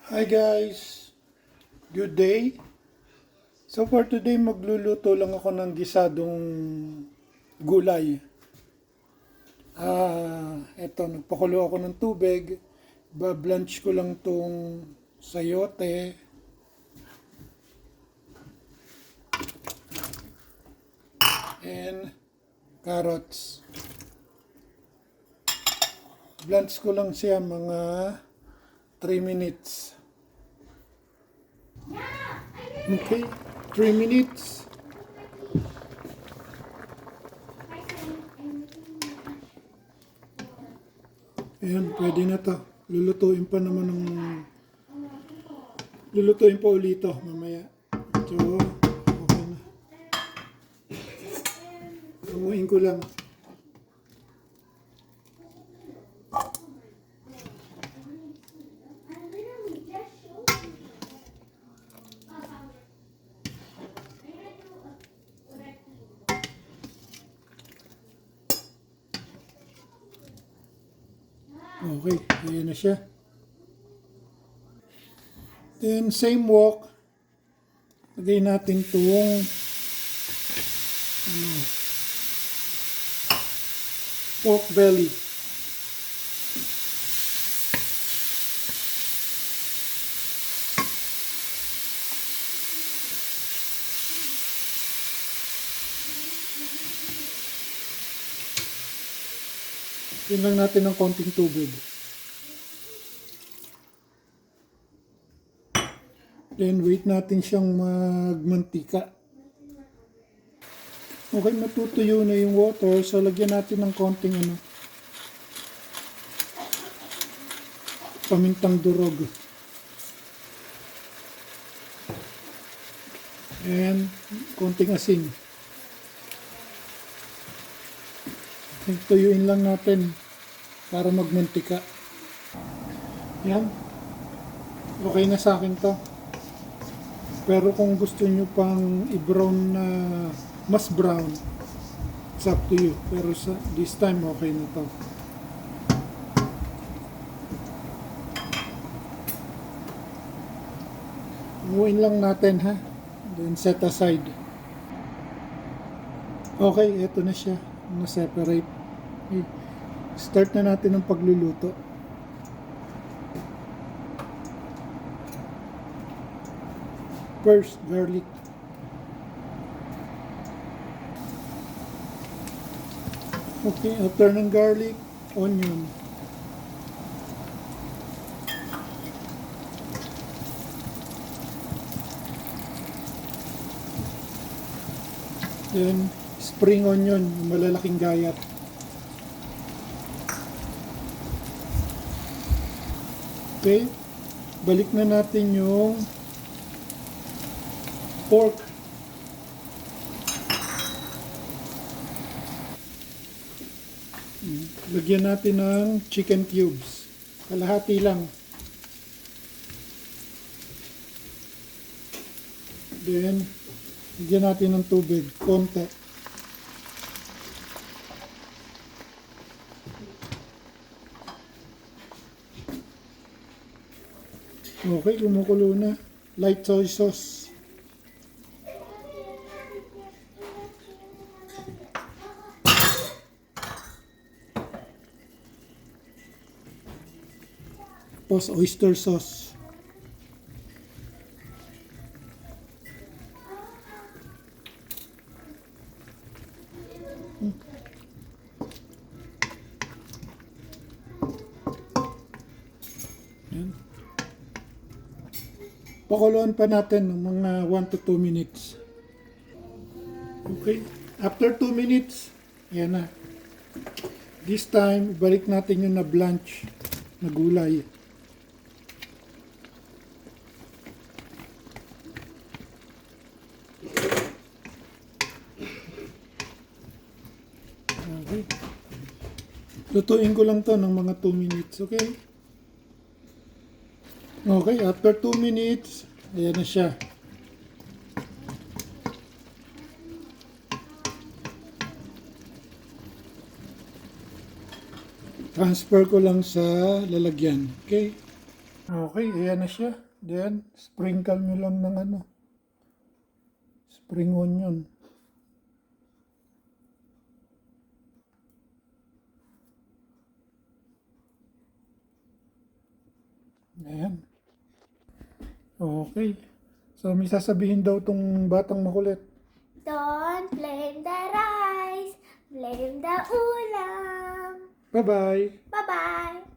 Hi guys, good day. So for today magluluto lang ako ng gisadong gulay. Eto, nagpakulo ako ng tubig. Ba-blanch ko lang tong sayote and carrots. Blanch ko lang siya mga 3 minutes. Okay, 3 minutes. Ayan, pwede na to. Lulutuin pa naman ng... Lulutuin pa ulito mamaya. So, okay na. Amuin ko lang. Okay, ayan na siya. Then, same wok. Lagay natin itong pork belly. Yun lang natin ng konting tubig. Then, wait natin siyang magmantika. Okay, matutuyo na yung water. So, lagyan natin ng konting pamintang durog. And, konting asin. Tuyuin lang natin para magmantika. Yan. Okay na sa akin to. Pero kung gusto nyo pang i-brown na mas brown, it's up to you. Pero this time okay na to. Umuin lang natin ha. Then set aside. Okay, eto na siya. Na-separate. Okay. Start na natin ang pagluluto. First, garlic. Okay, after ng garlic, onion. Then, spring onion, yung malalaking gayat. Okay, balik na natin yung pork. Lagyan natin ng chicken cubes. Kalahati lang. Then, lagyan natin ng tubig. Konti. Okay, kumukulo na. Light soy sauce. Tapos oyster sauce. Yan. Pakuluan pa natin ng mga 1 to 2 minutes. Okay. After 2 minutes, ayan na. This time, ibalik natin yung na-blanch na gulay. Okay. Lutuin ko lang to ng mga 2 minutes, okay? Okay, after 2 minutes, ayan na siya. Transfer ko lang sa lalagyan, okay? Okay, ayan na siya. Then, sprinkle nyo lang ng ano, spring onion. Ayan. Okay. So, may sasabihin daw tong batang makulit. Don't blame the rice, blame the ulam. Bye-bye! Bye-bye.